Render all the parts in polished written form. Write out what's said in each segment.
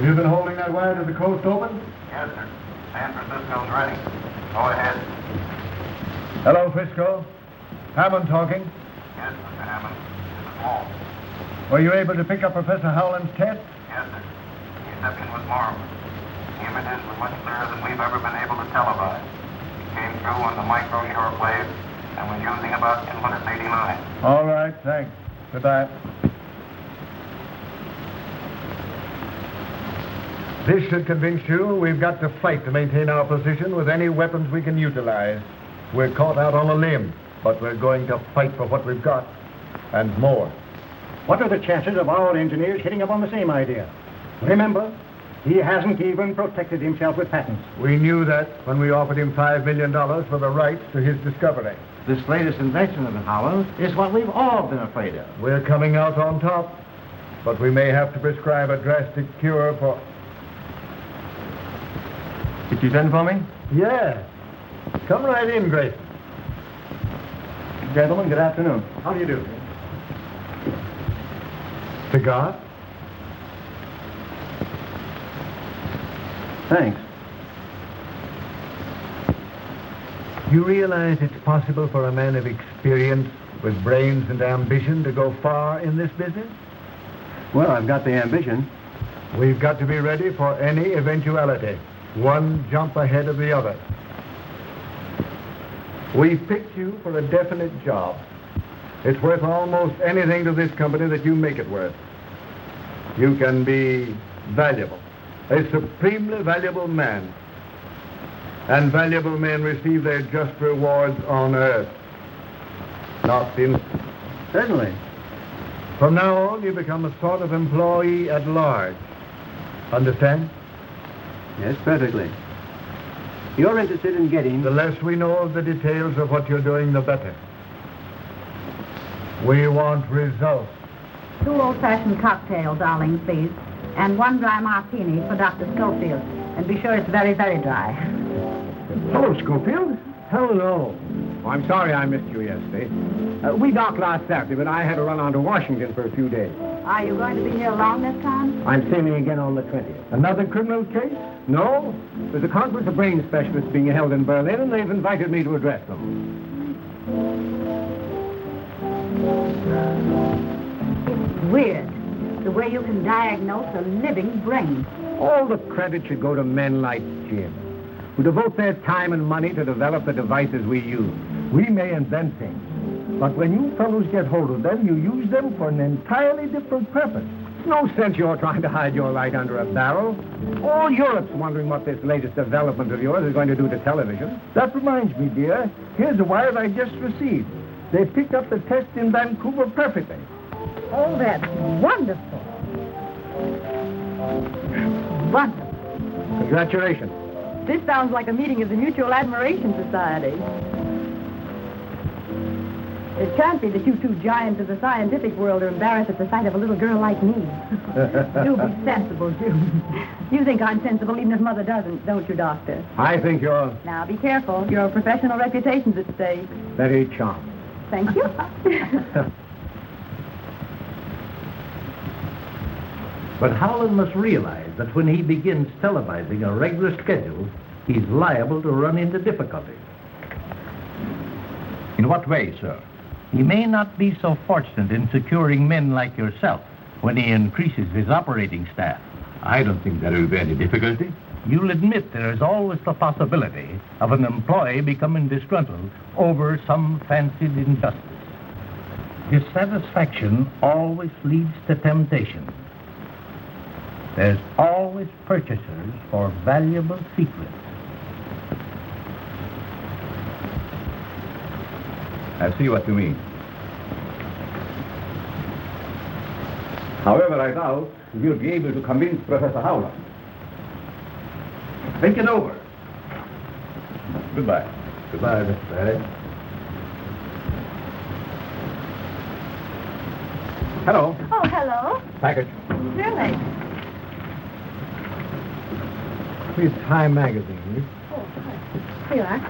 Have you been holding that wire to the coast open? Yes, sir. San Francisco's ready. Go ahead. Hello, Frisco. Hammond talking. Yes, Mr. Hammond. This is Walt. Were you able to pick up Professor Houghland's test? Yes, sir. The reception was marvelous. The images were much clearer than we've ever been able to televise. It came through on the micro shortwave and was using about 289. All right, thanks. Goodbye. This should convince you we've got to fight to maintain our position with any weapons we can utilize. We're caught out on a limb, but we're going to fight for what we've got, and more. What are the chances of our engineers hitting up on the same idea? Remember, he hasn't even protected himself with patents. We knew that when we offered him $5 million for the rights to his discovery. This latest invention of Houghland is what we've all been afraid of. We're coming out on top, but we may have to prescribe a drastic cure for... Did you send for me? Yeah. Come right in, Grayson. Gentlemen, good afternoon. How do you do? Cigar? Thanks. You realize it's possible for a man of experience with brains and ambition to go far in this business? Well, I've got the ambition. We've got to be ready for any eventuality. One jump ahead of the other. We picked you for a definite job. It's worth almost anything to this company that you make it worth. You can be valuable, a supremely valuable man. And valuable men receive their just rewards on earth, not in... Certainly. From now on, you become a sort of employee at large. Understand? Yes, perfectly. You're interested in getting... The less we know of the details of what you're doing, the better. We want results. 2 old-fashioned cocktails, darling, please. And 1 dry martini for Dr. Schofield. And be sure it's very, very dry. Hello, Schofield. Hello. Oh, I'm sorry I missed you yesterday. We docked last Saturday, but I had to run on to Washington for a few days. Are you going to be here long this time? I'm sailing again on the 20th. Another criminal case? No. There's a conference of brain specialists being held in Berlin, and they've invited me to address them. It's weird, the way you can diagnose a living brain. All the credit should go to men like Jim, who devote their time and money to develop the devices we use. We may invent things, but when you fellows get hold of them, you use them for an entirely different purpose. No sense you're trying to hide your light under a barrel. All Europe's wondering what this latest development of yours is going to do to television. That reminds me, dear. Here's a wire I just received. They picked up the test in Vancouver perfectly. Oh, that's wonderful. Wonderful. Congratulations. This sounds like a meeting of the Mutual Admiration Society. It can't be that you 2 giants of the scientific world are embarrassed at the sight of a little girl like me. Do be sensible, Jim. You think I'm sensible even if Mother doesn't, don't you, Doctor? I think you're Now, be careful. Your professional reputation's at stake. very charming. Thank you. But Houghland must realize that when he begins televising a regular schedule, he's liable to run into difficulties. In what way, sir? He may not be so fortunate in securing men like yourself when he increases his operating staff. I don't think there will be any difficulty. You'll admit there is always the possibility of an employee becoming disgruntled over some fancied injustice. Dissatisfaction always leads to temptation. There's always purchasers for valuable secrets. I see what you mean. However, I doubt you'll be able to convince Professor Houghland. Think it over. Goodbye. Goodbye, Mr. Barry. Hello. Oh, hello. Package. Really? It's Time Magazine. Oh, here you are.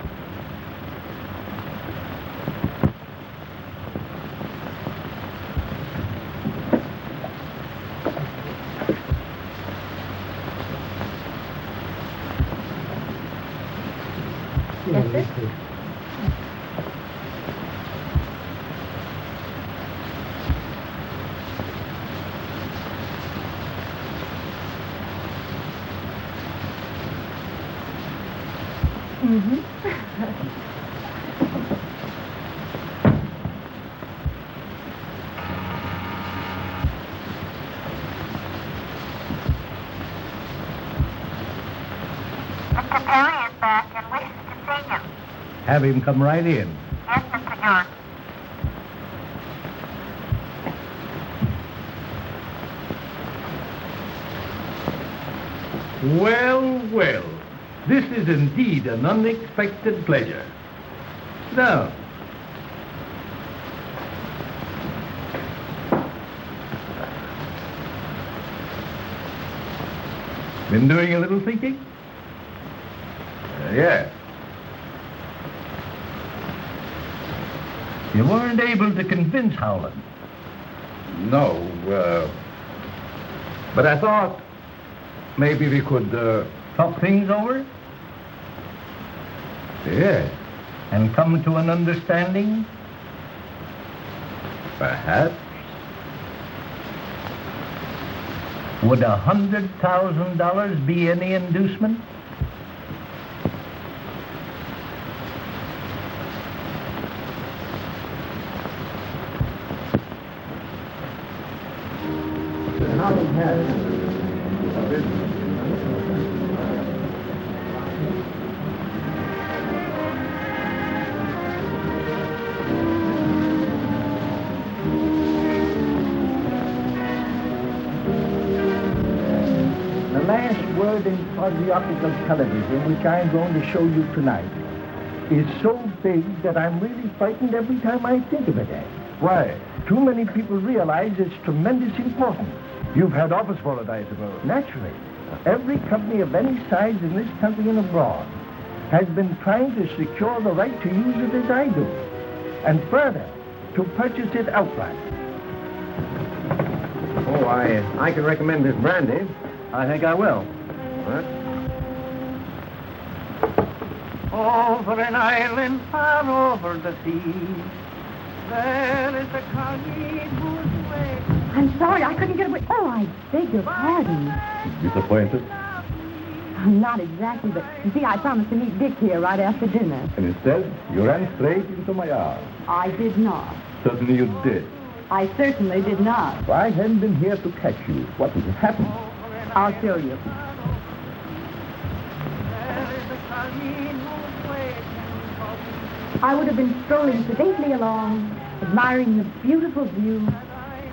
Mr. Perry is back and wishes to see you. Have him come right in. Yes, Mr. John. Well, well. This is indeed an unexpected pleasure. Now, been doing a little thinking? Yes. You weren't able to convince Houghland. No, but I thought maybe we could, Talk things over yes, and come to an understanding? perhaps. Would $100,000 be any inducement? The last word in physioptical television, which I'm going to show you tonight, is so big that I'm really frightened every time I think of it. Why? Too many people realize its tremendous importance. You've had office for it, I suppose. Naturally, every company of any size in this country and abroad has been trying to secure the right to use it as I do, and further, to purchase it outright. Oh, I can recommend this brandy. I think I will. What? Over an island far over the sea, there is a Collyer whose way. I'm sorry, I couldn't get away. Oh, I beg your pardon. Disappointed? Not exactly, but you see, I promised to meet Dick here right after dinner. And instead, you ran straight into my arms. I did not. Certainly you did. I certainly did not. If I hadn't been here to catch you, what would have happened? I'll show you. I would have been strolling sedately along, admiring the beautiful view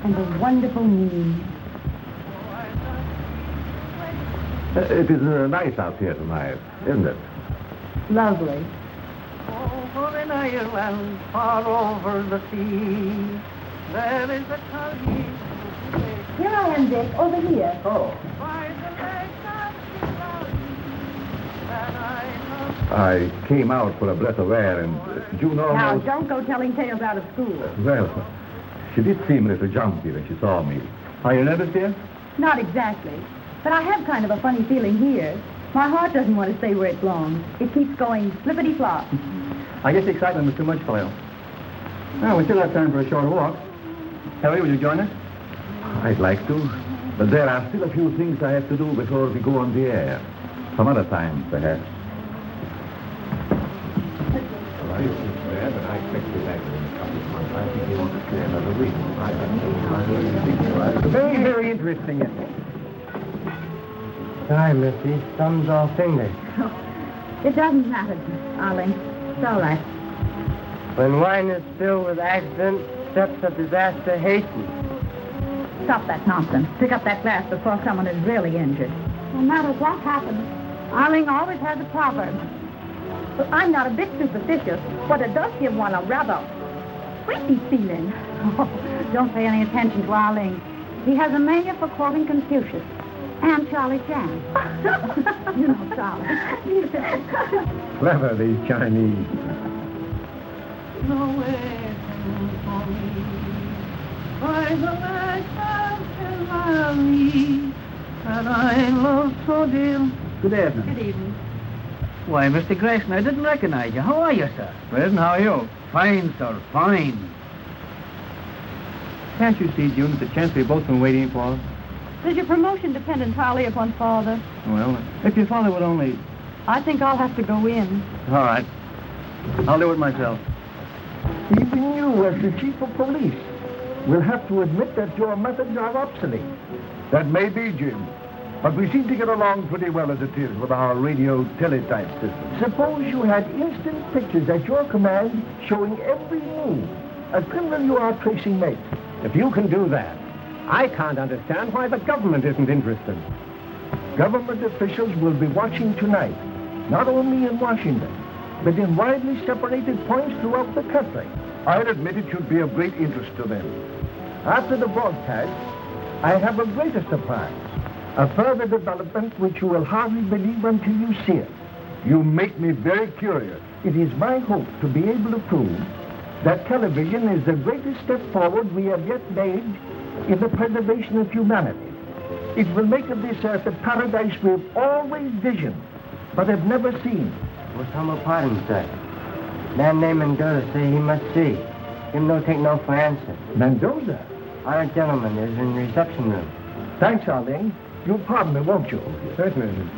and the wonderful moon. It is nice out here tonight, isn't it? Lovely. Over an island far over the sea, there is a Collyer. Here I am, Dick, over here. Oh. By the lake of Lugosi, that I love. I came out for a breath of air, and June Now, almost... don't go telling tales out of school. Well, she did seem a little jumpy when she saw me. Are you nervous, dear? Not exactly. But I have kind of a funny feeling here. My heart doesn't want to stay where it belongs. It keeps going flippity-flop. I guess the excitement was too much for you. Well, we still have time for a short walk. Harry, will you join us? I'd like to, but there are still a few things I have to do before we go on the air. Some other time, perhaps. But I expect to be back in a couple of months. I think he wants to stay another week. Very, very interesting, isn't it? Sorry, Missy. Thumbs all fingers. It doesn't matter, darling. It's all right. When wine is filled with accident, steps of disaster hasten. Stop that nonsense. Pick up that glass before someone is really injured. No matter what happens, Arling always has a proverb. But I'm not a bit superstitious, but it does give one a rather creepy feeling. Oh, don't pay any attention to Arling. He has a mania for quoting Confucius and Charlie Chan. You know Charlie. Clever, these Chinese. Nowhere for me, by the lake of Hennecke, that I love so dear. Good evening. Good evening. Why, Mr. Grayson, I didn't recognize you. How are you, sir? Well, how are you? Fine, sir, fine. Can't you see, June, the chance we've both been waiting for? Does your promotion depend entirely upon Father? Well, if your father would only... I think I'll have to go in. All right. I'll do it myself. Even you, as the chief of police, will have to admit that your methods are obsolete. That may be, Jim. But we seem to get along pretty well as it is with our radio teletype system. Suppose you had instant pictures at your command showing every move a criminal you are tracing makes. If you can do that, I can't understand why the government isn't interested. Government officials will be watching tonight, not only in Washington, but in widely separated points throughout the country. I'd admit it should be of great interest to them. After the broadcast, I have a greater surprise. A further development which you will hardly believe until you see it. You make me very curious. It is my hope to be able to prove that television is the greatest step forward we have yet made in the preservation of humanity. It will make of this earth a paradise we've always visioned, but have never seen. With humble pardon, sir. Man named Mendoza say he must see. Him no take no for answer. Mendoza? Our gentleman is in the reception room. Thanks, Arlene. You'll pardon me, won't you? Certainly.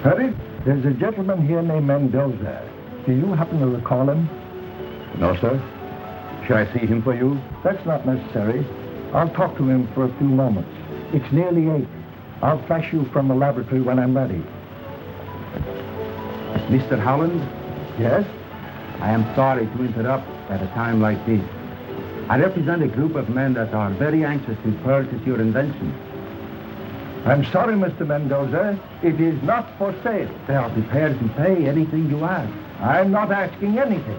Harry? There's a gentleman here named Mendoza. Do you happen to recall him? No, sir. Shall I see him for you? That's not necessary. I'll talk to him for a few moments. It's nearly 8. I'll flash you from the laboratory when I'm ready. Mr. Houghland? Yes? I am sorry to interrupt at a time like this. I represent a group of men that are very anxious to purchase your invention. I'm sorry, Mr. Mendoza. It is not for sale. They are prepared to pay anything you ask. I'm not asking anything.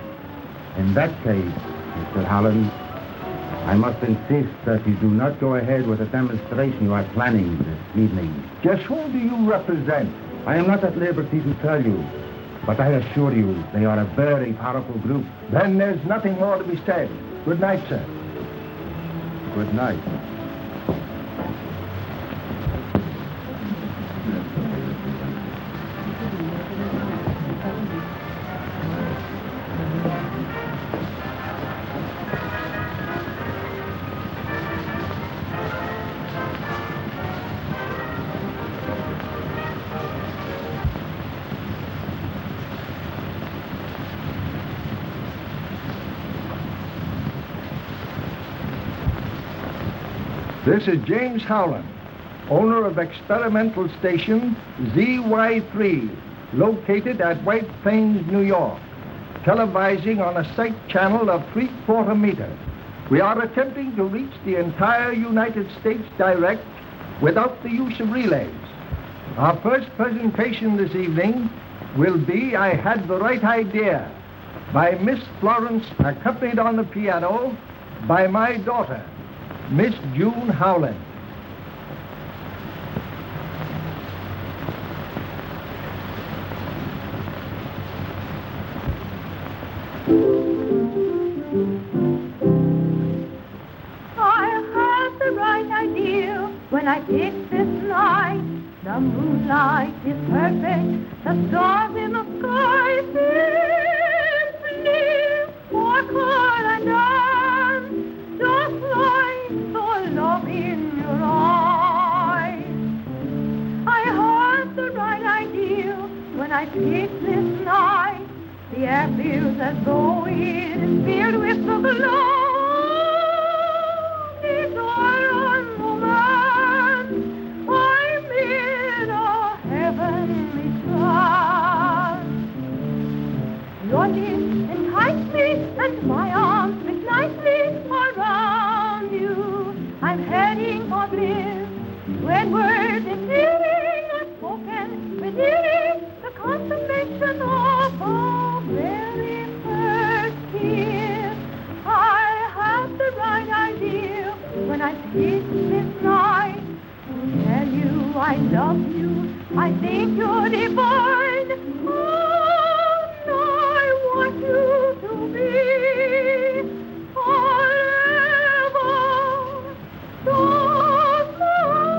In that case, Mr. Houghland, I must insist that you do not go ahead with the demonstration you are planning this evening. Just whom do you represent? I am not at liberty to tell you, but I assure you they are a very powerful group. Then there's nothing more to be said. Good night, sir. Good night. This is James Houghland, owner of experimental station ZY3, located at White Plains, New York, televising on a sight channel of 3/4 meter. We are attempting to reach the entire United States direct without the use of relays. Our first presentation this evening will be I Had the Right Idea by Miss Florence, accompanied on the piano by my daughter, Miss June Houghland. I had the right idea when I picked this night. The moonlight is perfect, the stars in the sky seem blue for Karl and Anne, just like the love in your eyes. I had the right idea when I picked this night. The air feels as though it is filled with the glow. Desire and romance, I'm in a heavenly trance. Your lips entice me, and my arms fit nicely around you. I'm heading for bliss when words and feeling are spoken within the consummation of a very first kiss. I had the right idea when I picked this night to tell you I love you. I think you're divine, and I want you to be forever just mine.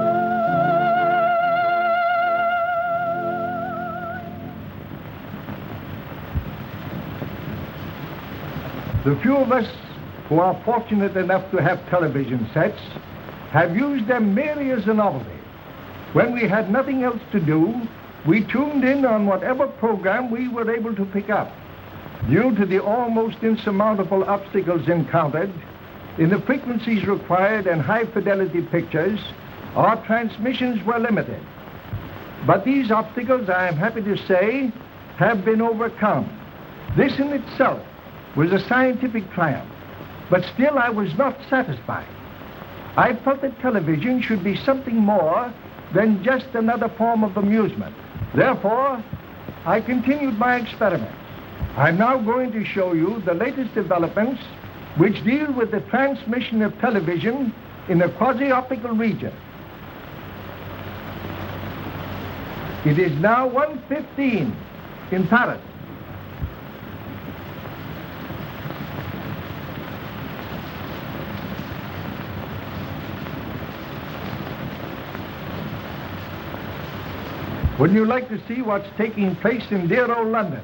The few of us who are fortunate enough to have television sets have used them merely as a novelty. When we had nothing else to do, we tuned in on whatever program we were able to pick up. Due to the almost insurmountable obstacles encountered in the frequencies required and high-fidelity pictures, our transmissions were limited. But these obstacles, I am happy to say, have been overcome. This in itself was a scientific triumph, but still I was not satisfied. I felt that television should be something more than just another form of amusement. Therefore, I continued my experiments. I'm now going to show you the latest developments which deal with the transmission of television in the quasi-optical region. It is now 1:15 in Paris. Wouldn't you like to see what's taking place in dear old London?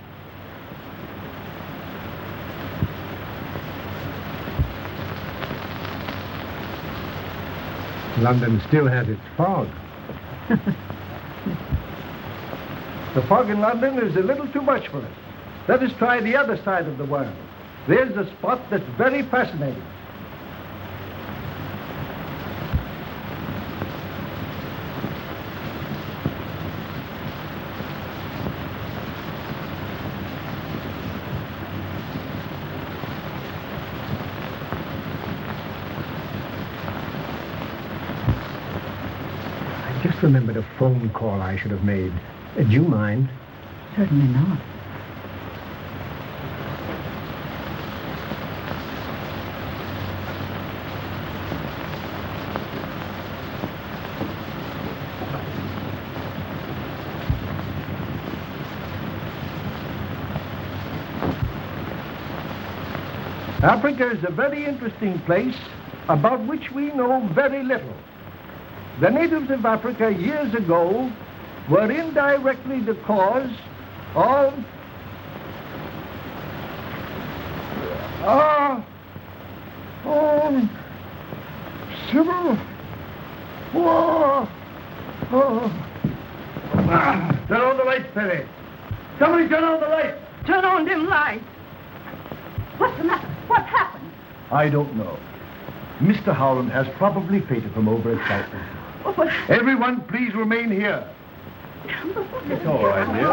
London still has its fog. The fog in London is a little too much for us. Let us try the other side of the world. There's a spot that's very fascinating. I just remembered a phone call I should have made. Do you mind? Certainly not. Africa is a very interesting place about which we know very little. The natives of Africa years ago were indirectly the cause of civil war. Turn on the lights, Perry. Somebody turn on the lights. Turn on them lights. What's the matter? What happened? I don't know. Mr. Houghland has probably fainted from overexcitement. Oh, but... Everyone, please remain here. It's all right, dear.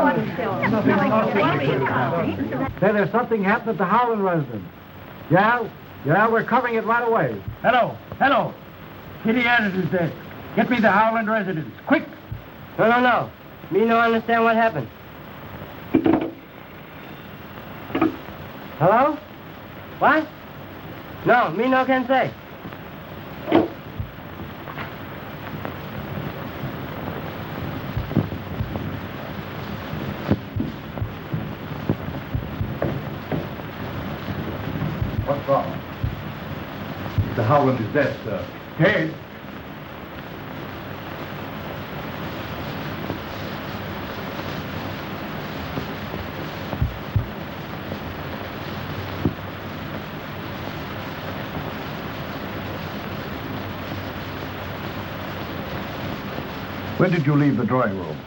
Say, there's something happened at the Houghland residence. Yeah, we're covering it right away. Hello. Kitty Anderson's dead. Get me the Houghland residence, quick. No. Me no understand what happened. Hello? What? No, me no can say. What's wrong? Mr. Houghland is dead, sir. Dead? When did you leave the drawing room?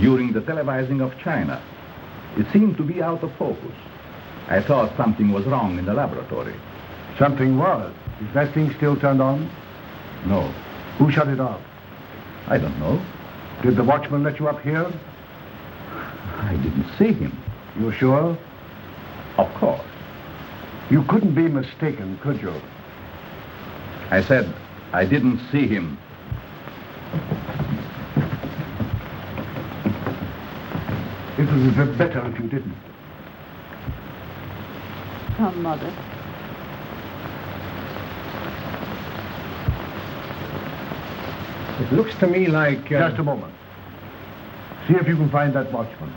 During the televising of China. It seemed to be out of focus. I thought something was wrong in the laboratory. Something was. Is that thing still turned on? No. Who shut it off? I don't know. Did the watchman let you up here? I didn't see him. You sure? Of course. You couldn't be mistaken, could you? I said I didn't see him. It would be better if you didn't. Come, Mother. It looks to me like... Just a moment. See if you can find that watchman.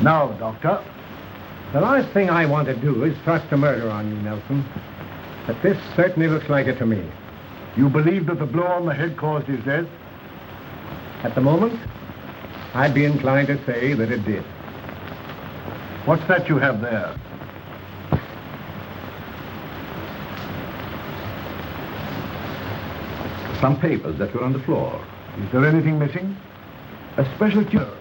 Now, Doctor. The last thing I want to do is thrust a murder on you, Nelson. But this certainly looks like it to me. You believe that the blow on the head caused his death? At the moment, I'd be inclined to say that it did. What's that you have there? some papers that were on the floor. Is there anything missing? A special cure.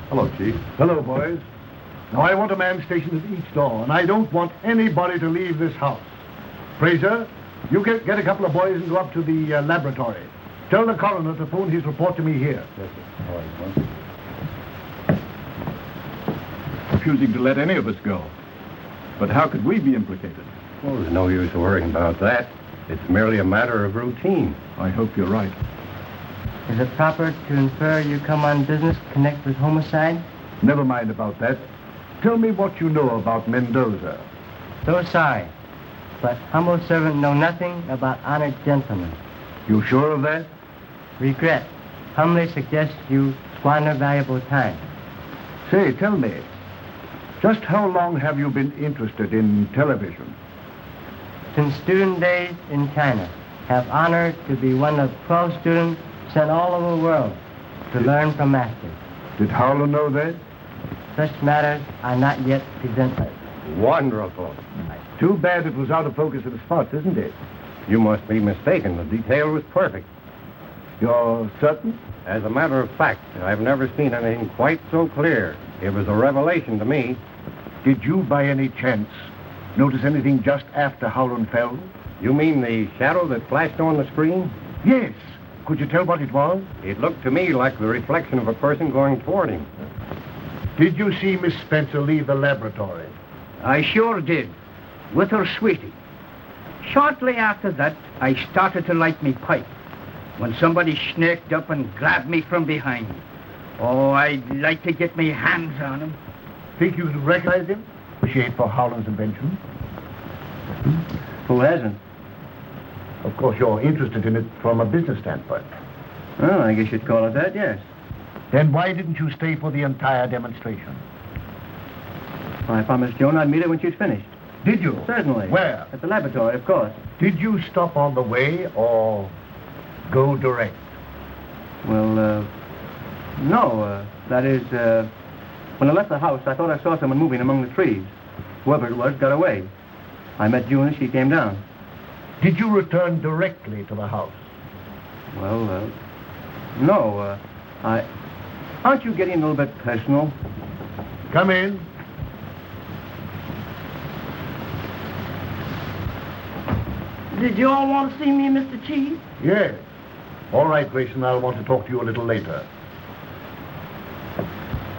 Hello, Chief. Hello, boys. Now, I want a man stationed at each door, and I don't want anybody to leave this house. Fraser, you get a couple of boys and go up to the laboratory. Tell the coroner to phone his report to me here. Yes, sir. All right, sir. Refusing to let any of us go. But how could we be implicated? Well, there's no use worrying about that. It's merely a matter of routine. I hope you're right. Is it proper to infer you come on business to connect with homicide? Never mind about that. Tell me what you know about Mendoza. So sorry, but humble servant know nothing about honored gentlemen. You sure of that? Regret. Humbly suggest you squander valuable time. Say, tell me, just how long have you been interested in television? Since student days in China, have honored to be one of 12 students sent all over the world to learn from masters. Did Houghland know that? Such matters are not yet presented. Wonderful. Too bad it was out of focus at the spots, isn't it? You must be mistaken. The detail was perfect. You're certain? As a matter of fact, I've never seen anything quite so clear. It was a revelation to me. Did you, by any chance, notice anything just after Houghland fell? You mean the shadow that flashed on the screen? Yes. Could you tell what it was? It looked to me like the reflection of a person going toward him. Did you see Miss Spencer leave the laboratory? I sure did, with her sweetie. Shortly after that, I started to light me pipe when somebody snaked up and grabbed me from behind. Oh, I'd like to get me hands on him. Think you could recognize him? Appreciate for Howland's invention. Who hasn't? Of course, you're interested in it from a business standpoint. Well, I guess you'd call it that, yes. Then why didn't you stay for the entire demonstration? Well, I promised Joan I'd meet her when she's finished. Did you? Certainly. Where? At the laboratory, of course. Did you stop on the way or go direct? Well, no. That is, when I left the house, I thought I saw someone moving among the trees. Whoever it was got away. I met June as she came down. Did you return directly to the house? Well, no. Aren't you getting a little bit personal? Come in. Did you all want to see me, Mr. Chief? Yes. All right, Grayson, I'll want to talk to you a little later.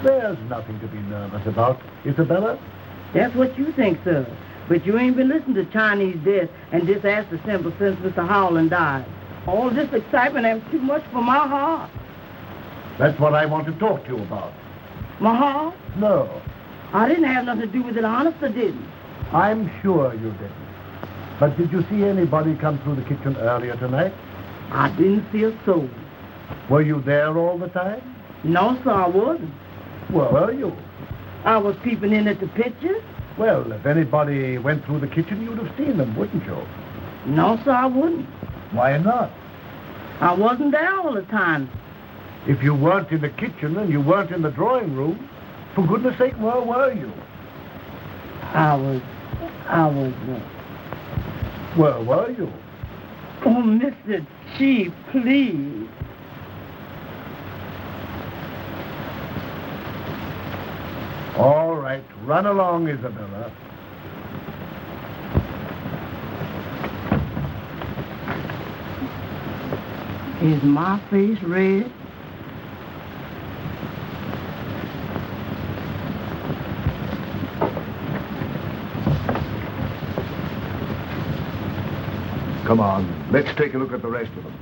There's nothing to be nervous about, Isabella. That's what you think, sir. But you ain't been listening to Chinese death and disaster symbol since Mr. Houghland died. All this excitement ain't too much for my heart. That's what I want to talk to you about. My heart? No. I didn't have nothing to do with it, honest, I didn't. I'm sure you didn't. But did you see anybody come through the kitchen earlier tonight? I didn't see a soul. Were you there all the time? No, sir, I wasn't. Where were you? I was peeping in at the pictures. Well, if anybody went through the kitchen, you'd have seen them, wouldn't you? No, sir, I wouldn't. Why not? I wasn't there all the time. If you weren't in the kitchen and you weren't in the drawing room, for goodness sake, where were you? I was... Where were you? Oh, Mr. Chief, please. All right, run along, Isabella. Is my face red? Come on, let's take a look at the rest of them.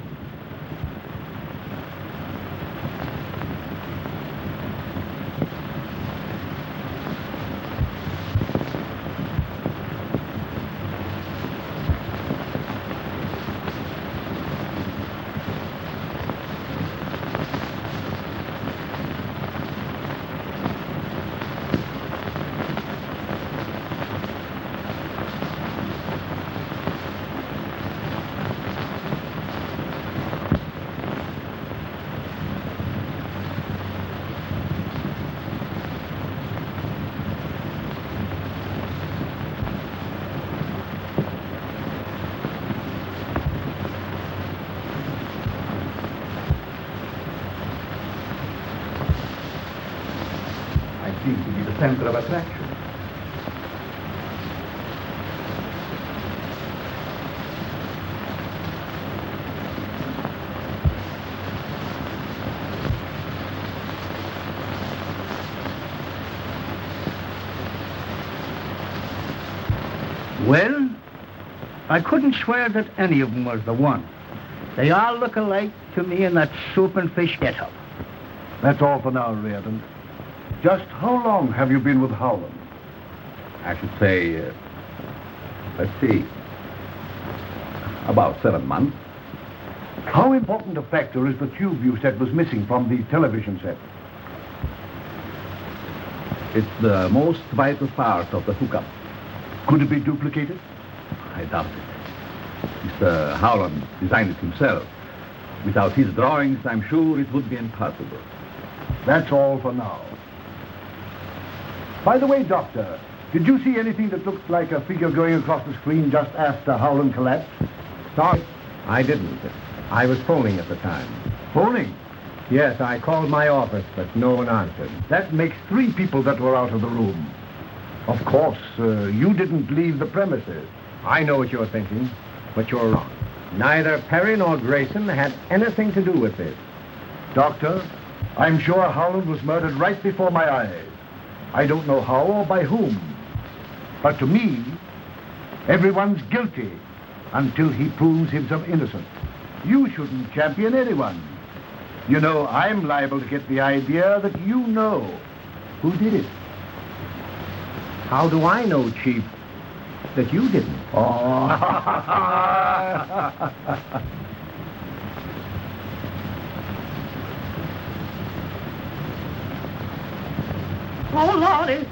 center of attraction. Well, I couldn't swear that any of them was the one. They all look alike to me in that soup and fish get-up. That's all for now, Reardon. Just how long have you been with Houghland? I should say, let's see, about 7 months. How important a factor is the tube you said was missing from the television set? It's the most vital part of the hookup. Could it be duplicated? I doubt it. Mr. Houghland designed it himself. Without his drawings, I'm sure it would be impossible. That's all for now. By the way, Doctor, did you see anything that looked like a figure going across the screen just after Houghland collapsed? Sorry, I didn't. I was phoning at the time. Phoning? Yes, I called my office, but no one answered. That makes 3 people that were out of the room. Of course, you didn't leave the premises. I know what you're thinking, but you're wrong. Neither Perry nor Grayson had anything to do with this. Doctor, I'm sure Houghland was murdered right before my eyes. I don't know how or by whom. But to me, everyone's guilty until he proves himself innocent. You shouldn't champion anyone. You know, I'm liable to get the idea that you know who did it. How do I know, Chief, that you didn't? Oh. Oh, Lordy.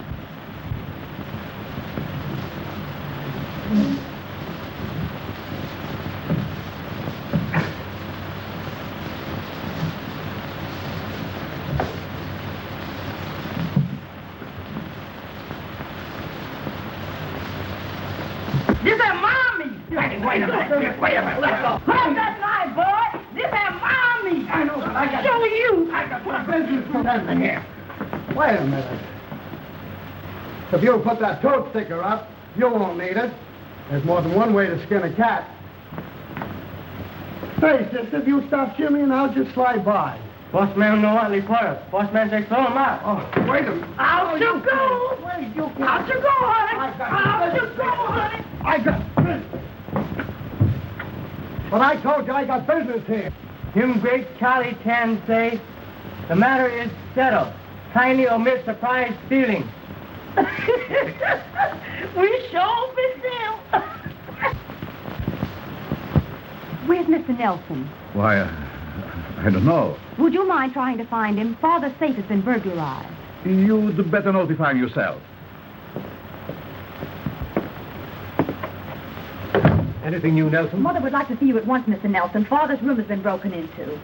This ain't mommy. Wait a minute. Let go. Hold that knife, boy. This ain't mommy. I know, but I got to show you. I got to put business to here. Wait a minute. If you'll put that toad sticker up, you won't need it. There's more than one way to skin a cat. Hey, sister, if you stop shimmying, I'll just slide by. Postman no what reporter. Postman say throw him out. Oh, wait a minute. Out you go. Wait, you go. Out you go, honey. Out you go, honey. I got business. But I told you I got business here. Him great Charlie Tan say, the matter is settled. Kindly omit surprised feelings. We sure miss him. Where's Mr. Nelson? Why, I don't know. Would you mind trying to find him? Father's safe has been burglarized. You'd better notify him yourself. Anything new, Nelson? Mother would like to see you at once, Mr. Nelson. Father's room has been broken into.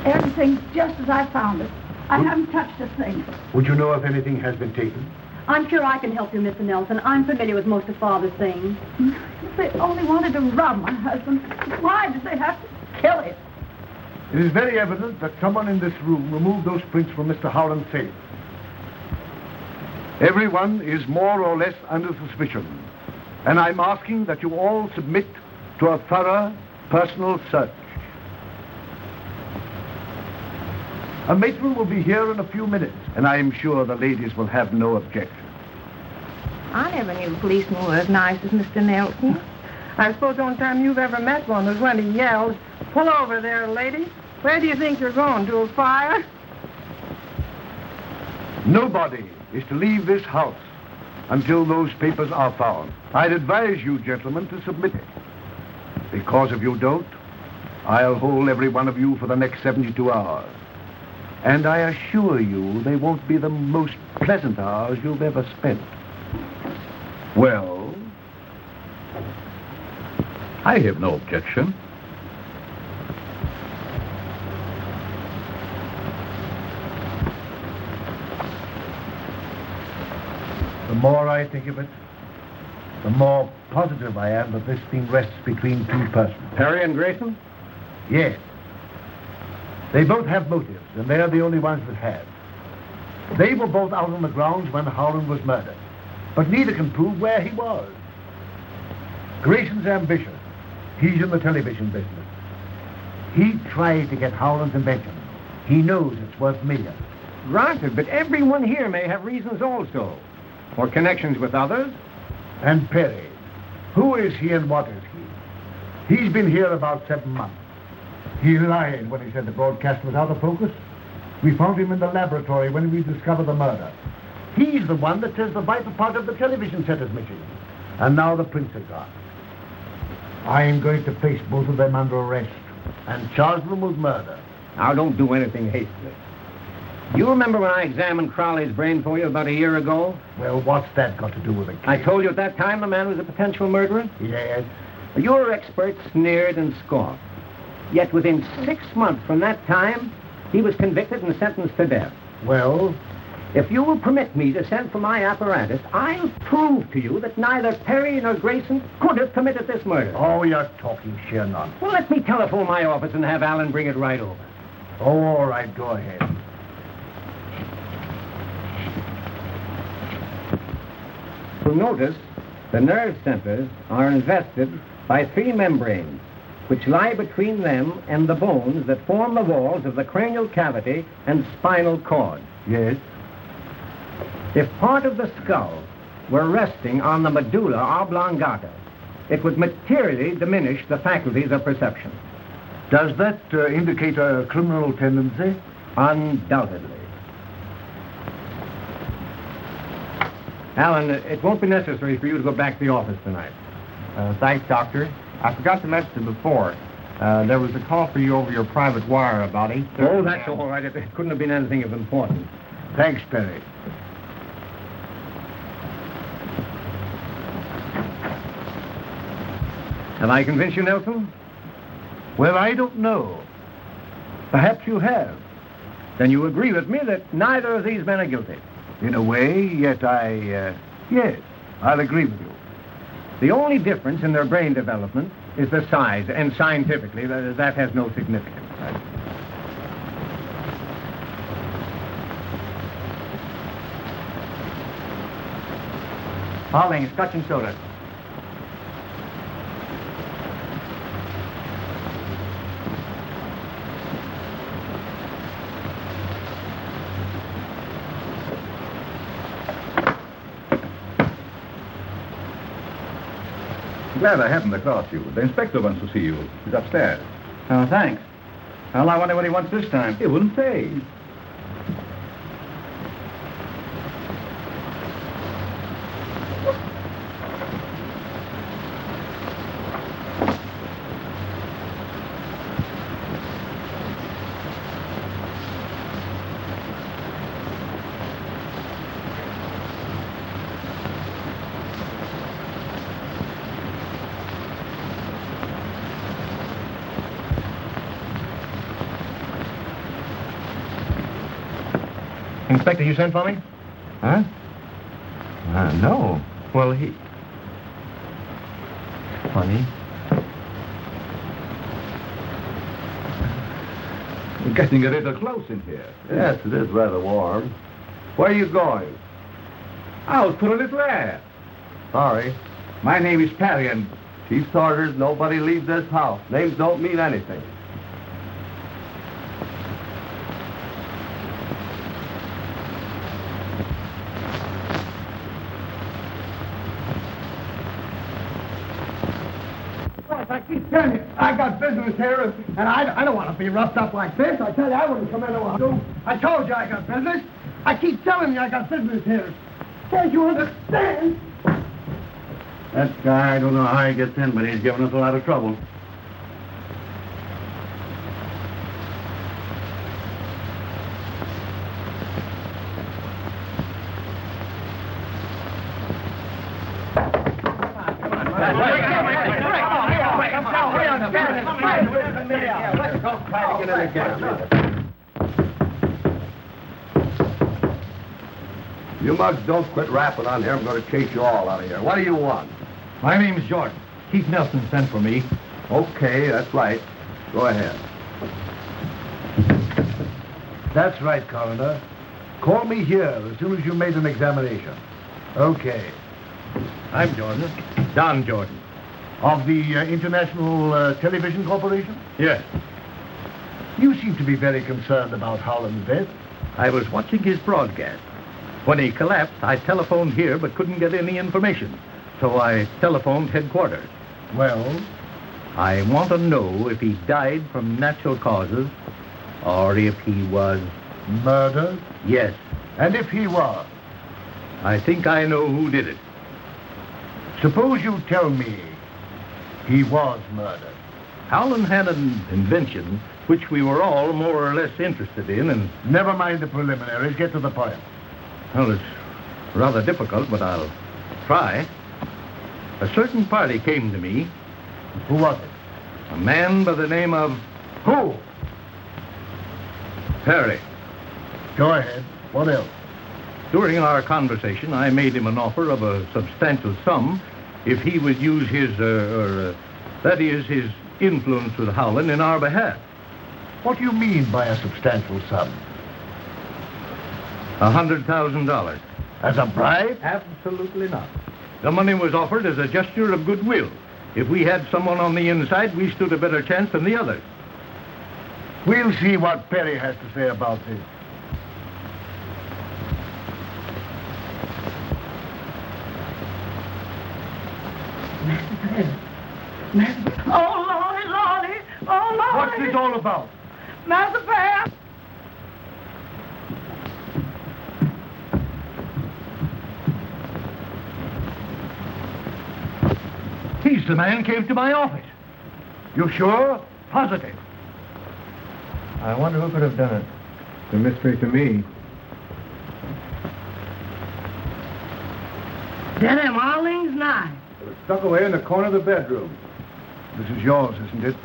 Everything's just as I found it. I haven't touched a thing. Would you know if anything has been taken? I'm sure I can help you, Mr. Nelson. I'm familiar with most of Father's things. If they only wanted to rob my husband, why did they have to kill him? It is very evident that someone in this room removed those prints from Mr. Howland's safe. Everyone is more or less under suspicion, and I'm asking that you all submit to a thorough personal search. A matron will be here in a few minutes, and I am sure the ladies will have no objection. I never knew a policeman was as nice as Mr. Nelson. I suppose the only time you've ever met one was when he yelled, "Pull over there, lady. Where do you think you're going, to a fire?" Nobody is to leave this house until those papers are found. I'd advise you, gentlemen, to submit it. Because if you don't, I'll hold every one of you for the next 72 hours. And I assure you they won't be the most pleasant hours you've ever spent. Well? I have no objection. more I think of it, the more positive I am that this thing rests between two persons. Perry and Grayson? Yes. They both have motives, and they're the only ones that have. They were both out on the grounds when Houghland was murdered, but neither can prove where he was. Grayson's ambitious. He's in the television business. He tried to get Howland's invention. He knows it's worth millions. Granted, but everyone here may have reasons also, or connections with others. And Perry, who is he and what is he? He's been here about 7 months. He lied when he said the broadcast was out of focus. We found him in the laboratory when we discovered the murder. He's the one that says the vital part of the television set is missing. And now the prints are gone. I'm going to place both of them under arrest and charge them with murder. Now, don't do anything hastily. You remember when I examined Crowley's brain for you about a year ago? Well, what's that got to do with it? I told you at that time the man was a potential murderer? Yes. Your expert sneered and scoffed. Yet within 6 months from that time, he was convicted and sentenced to death. Well? If you will permit me to send for my apparatus, I'll prove to you that neither Perry nor Grayson could have committed this murder. Oh, you're talking sheer nonsense. Well, let me telephone my office and have Alan bring it right over. Oh, all right, go ahead. You'll notice the nerve centers are invested by 3 membranes, which lie between them and the bones that form the walls of the cranial cavity and spinal cord. Yes? If part of the skull were resting on the medulla oblongata, it would materially diminish the faculties of perception. Does that indicate a criminal tendency? Undoubtedly. Alan, it won't be necessary for you to go back to the office tonight. Thanks, Doctor. I forgot to mention it before. There was a call for you over your private wire about 8:30. Oh, that's all right. It couldn't have been anything of importance. Thanks, Perry. Have I convinced you, Nelson? Well, I don't know. Perhaps you have. Then you agree with me that neither of these men are guilty? In a way, yet yes, I'll agree with you. The only difference in their brain development is the size, and scientifically, that has no significance. Houghling, scotch and soda. Glad I happened across you. The inspector wants to see you. He's upstairs. Oh, thanks. Well, I wonder what he wants this time. He wouldn't say. Inspector, you sent for me? Huh? No. Well, Funny. We're getting a little close in here. Yes, it is rather warm. Where are you going? Out for a little air. Sorry. My name is Perry, and Chief's orders, nobody leave this house. Names don't mean anything. I keep telling you, I got business here, and I don't want to be roughed up like this. I tell you, I wouldn't come into a house. I told you I got business. I keep telling you I got business here. Can't you understand? That guy, I don't know how he gets in, but he's giving us a lot of trouble. You mugs don't quit rapping on here. I'm going to chase you all out of here. What do you want? My name's Jordan. Keith Nelson sent for me. Okay, that's right. Go ahead. That's right, Coroner. Call me here as soon as you made an examination. Okay. I'm Jordan. Don Jordan. Of the International Television Corporation? Yes. You seem to be very concerned about Houghland's death. I was watching his broadcast. When he collapsed, I telephoned here but couldn't get any information. So I telephoned headquarters. Well? I want to know if he died from natural causes or if he was... Murdered? Yes. And if he was? I think I know who did it. Suppose you tell me he was murdered. Houghland had an invention which we were all more or less interested in, and... Never mind the preliminaries. Get to the point. Well, it's rather difficult, but I'll try. A certain party came to me. Who was it? A man by the name of... Who? Perry. Go ahead. What else? During our conversation, I made him an offer of a substantial sum if he would use his, that is, his influence with Houghland in our behalf. What do you mean by a substantial sum? $100,000. As a bribe? Absolutely not. The money was offered as a gesture of goodwill. If we had someone on the inside, we stood a better chance than the others. We'll see what Perry has to say about this. Oh, Lordy, Lordy. Oh, Lordy. What's this all about? Master Perry. He's the man came to my office. You sure? Positive. I wonder who could have done it. It's a mystery to me. That am Arlene's knife. It was stuck away in the corner of the bedroom. This is yours, isn't it?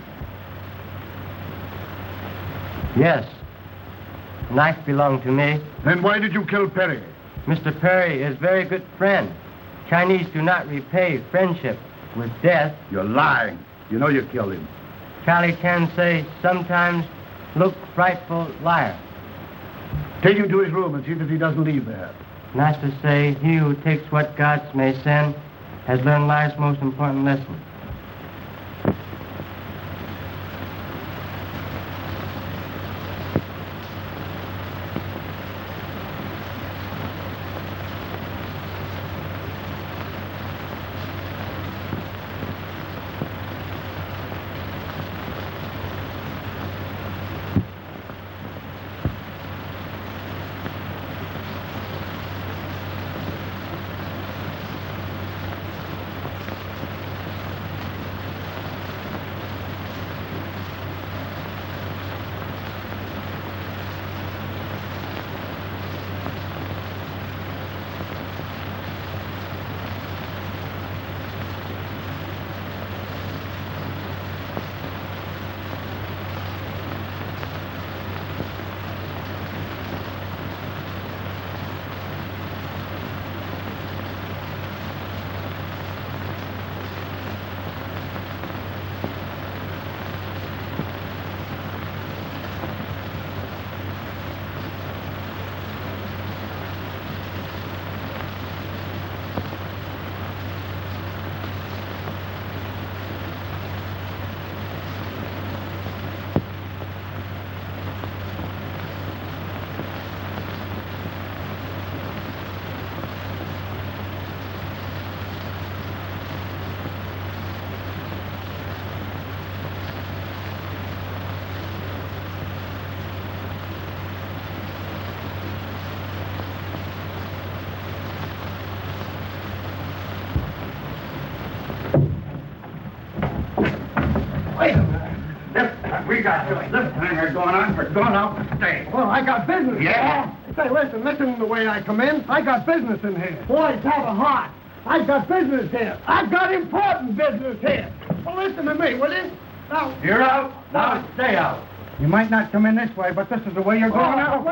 Yes. The knife belonged to me. Then why did you kill Perry? Mr. Perry is a very good friend. Chinese do not repay friendship with death. You're lying. You know you killed him. Charlie Chan say sometimes look frightful liar. Take him to his room and see that he doesn't leave there. Master say he who takes what gods may send has learned life's most important lesson. We got this thing are going on for going out to stay. Well, I got business. Yeah? Say, listen to the way I come in. I got business in here. Boys, have a heart. I got business here. I got important business here. Well, listen to me, will you? Now, You're out. Now stay out. You might not come in this way, but this is the way you're going out.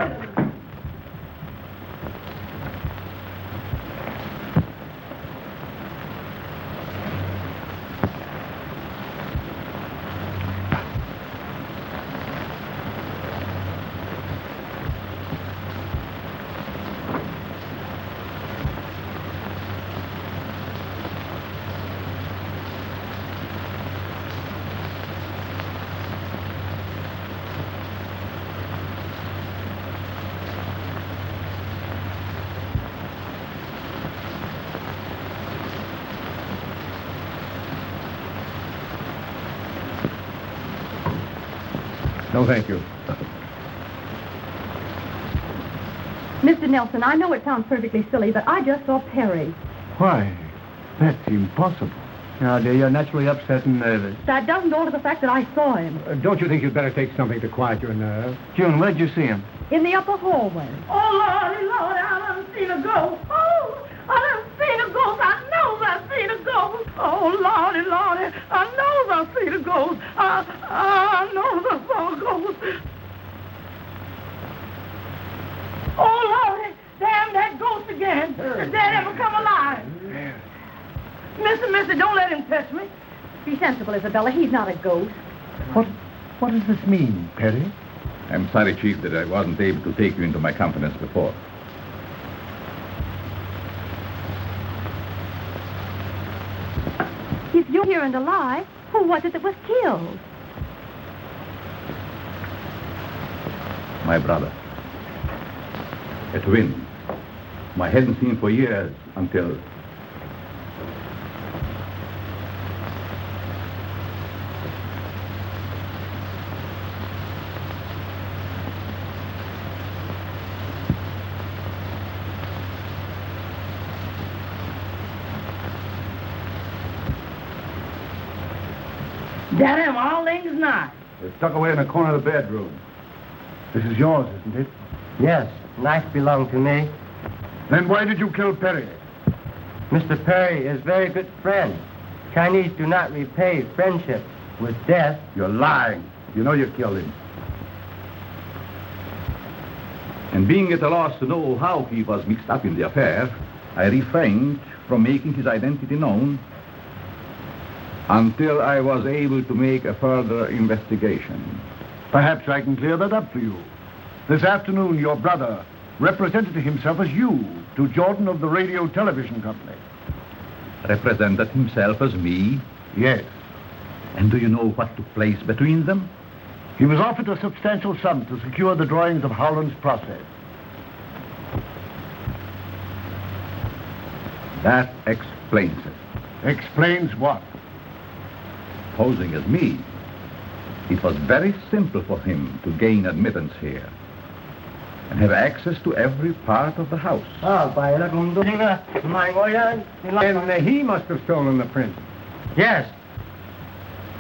No, thank you. Mr. Nelson, I know it sounds perfectly silly, but I just saw Perry. Why? That's impossible. Now, dear, you're naturally upset and nervous. That doesn't alter the fact that I saw him. Don't you think you'd better take something to quiet your nerves? June, where'd you see him? In the upper hallway. Oh, Lordy, Lordy, I done seen a ghost. Oh, I done seen a ghost. I know I seen a ghost. Oh, Lordy, Lordy, I know I seen a ghost. I know I saw a ghost. Oh, Lordy, damn that ghost again. Did that ever come alive? Yeah. Mister, don't let him touch me. Be sensible, Isabella. He's not a ghost. What does this mean, Perry? I'm sorry, Chief, that I wasn't able to take you into my confidence before. If you're here and alive, who was it that was killed? My brother. A twin. I hadn't seen for years until... That him, all things nice. It's tucked away in the corner of the bedroom. This is yours, isn't it? Yes, knife belonged to me. Then why did you kill Perry? Mr. Perry is very good friend. Chinese do not repay friendship with death. You're lying. You know you killed him. And being at a loss to know how he was mixed up in the affair, I refrained from making his identity known until I was able to make a further investigation. Perhaps I can clear that up for you. This afternoon, your brother represented himself as you to Jordan of the Radio Television Company. Represented himself as me? Yes. And do you know what took place between them? He was offered a substantial sum to secure the drawings of Houghland's process. That explains it. Explains what? Posing as me, it was very simple for him to gain admittance here and have access to every part of the house. And he must have stolen the print. Yes.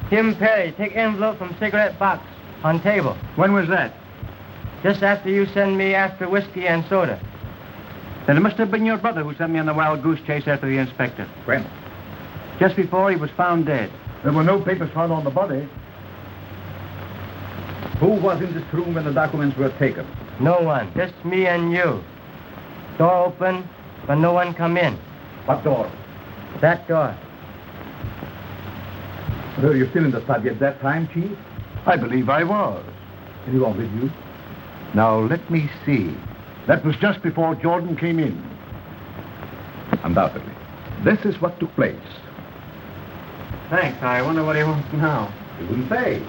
Tim Perry, take envelope from cigarette box on table. When was that? Just after you send me after whiskey and soda. Then it must have been your brother who sent me on the wild goose chase after the inspector. When? Just before he was found dead. There were no papers found on the body. Who was in this room when the documents were taken? No one. Just me and you. Door open, but no one come in. What door? That door. Were you still in the study at that time, Chief? I believe I was. Anyone with you? Now, let me see. That was just before Jordan came in. Undoubtedly. This is what took place. Thanks. I wonder what he wants now. He wouldn't say.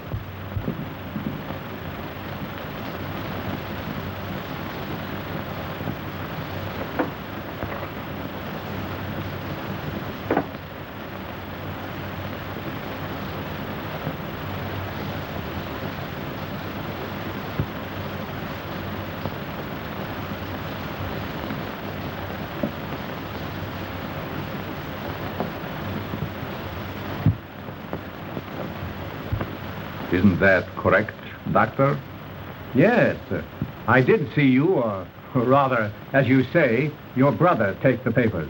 Isn't that correct, Doctor? Yes. I did see you, or rather, as you say, your brother take the papers.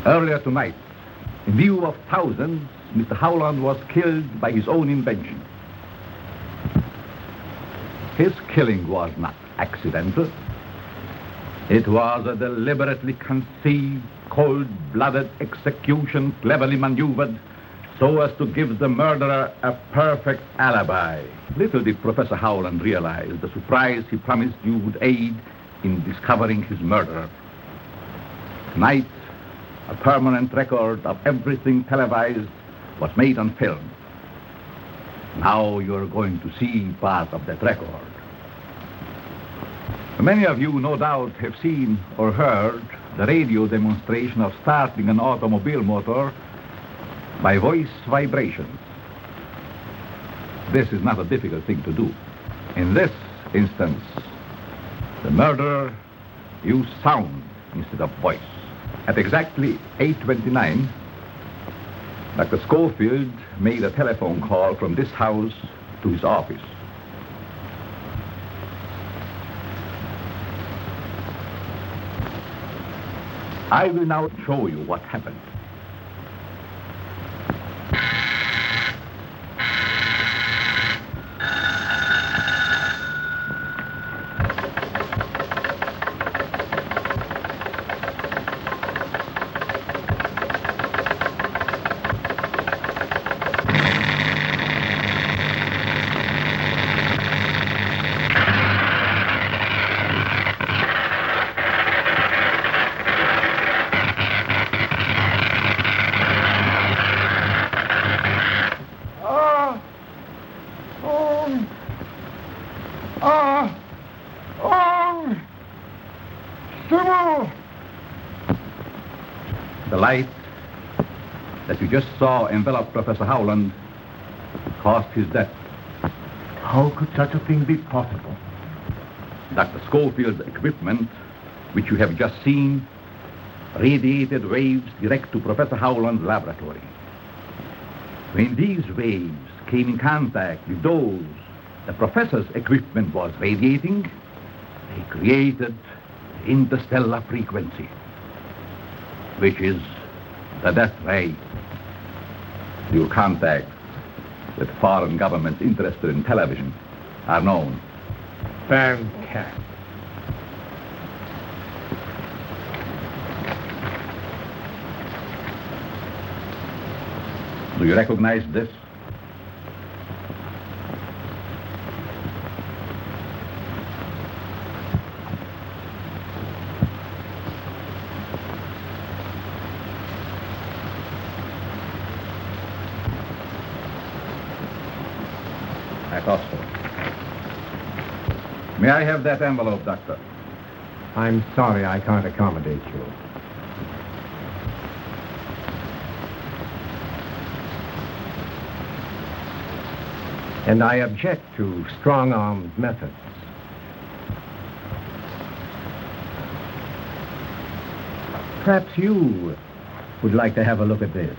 Earlier tonight, in view of thousands, Mr. Houghland was killed by his own invention. His killing was not accidental. It was a deliberately conceived, cold-blooded execution cleverly maneuvered so as to give the murderer a perfect alibi. Little did Professor Houghland realize the surprise he promised you would aid in discovering his murderer. Tonight, a permanent record of everything televised was made on film. Now you're going to see part of that record. Many of you, no doubt, have seen or heard the radio demonstration of starting an automobile motor by voice vibrations. This is not a difficult thing to do. In this instance, the murderer used sound instead of voice. At exactly 8:29, Dr. Schofield made a telephone call from this house to his office. I will now show you what happened. The light that you just saw envelop Professor Houghland caused his death. How could such a thing be possible? Dr. Schofield's equipment, which you have just seen, radiated waves direct to Professor Houghland's laboratory. When these waves came in contact with those the professor's equipment was radiating, they created interstellar frequency, which is the death ray. Your contacts with foreign governments interested in television are known. Fantastic. Do you recognize this? I thought so. May I have that envelope, Doctor? I'm sorry I can't accommodate you. And I object to strong-armed methods. Perhaps you would like to have a look at this.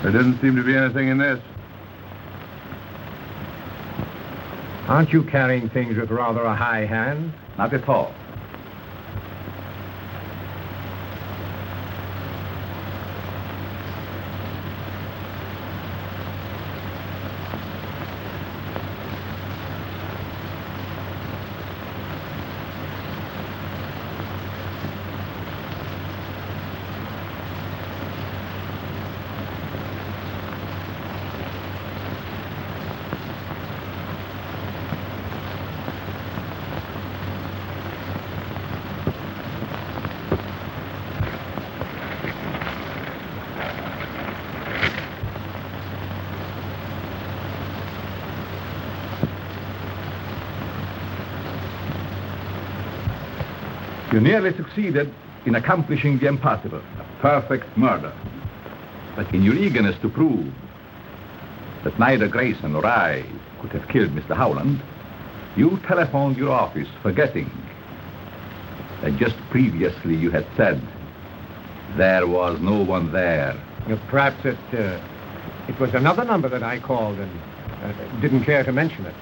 There doesn't seem to be anything in this. Aren't you carrying things with rather a high hand? Not at all. You nearly succeeded in accomplishing the impossible, a perfect murder. But in your eagerness to prove that neither Grayson nor I could have killed Mr. Houghland, you telephoned your office forgetting that just previously you had said there was no one there. Perhaps it was another number that I called and didn't care to mention it.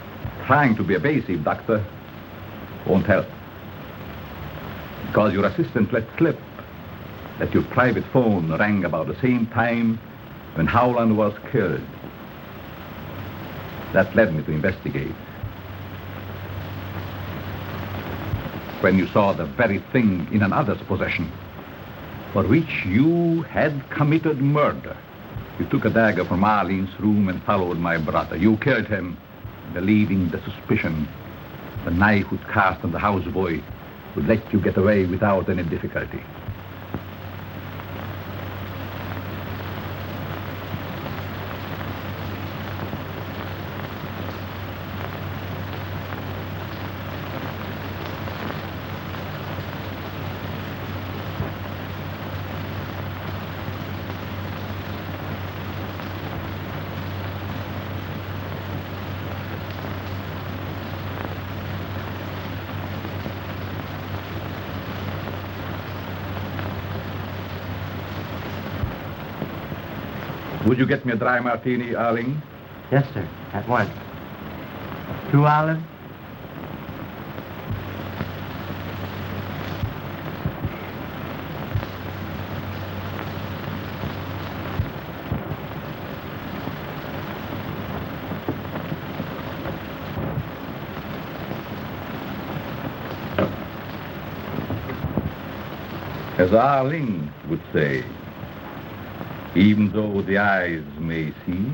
Trying to be evasive, Doctor, won't help. Because your assistant let slip that your private phone rang about the same time when Houghland was killed. That led me to investigate. When you saw the very thing in another's possession for which you had committed murder, you took a dagger from Arlene's room and followed my brother. You killed him, believing the suspicion the knife would cast on the houseboy would let you get away without any difficulty. Would you get me a dry martini, Arling? Yes, sir. At once. 2 olives. As Arling would say, even though the eyes may see,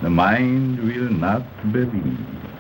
the mind will not believe.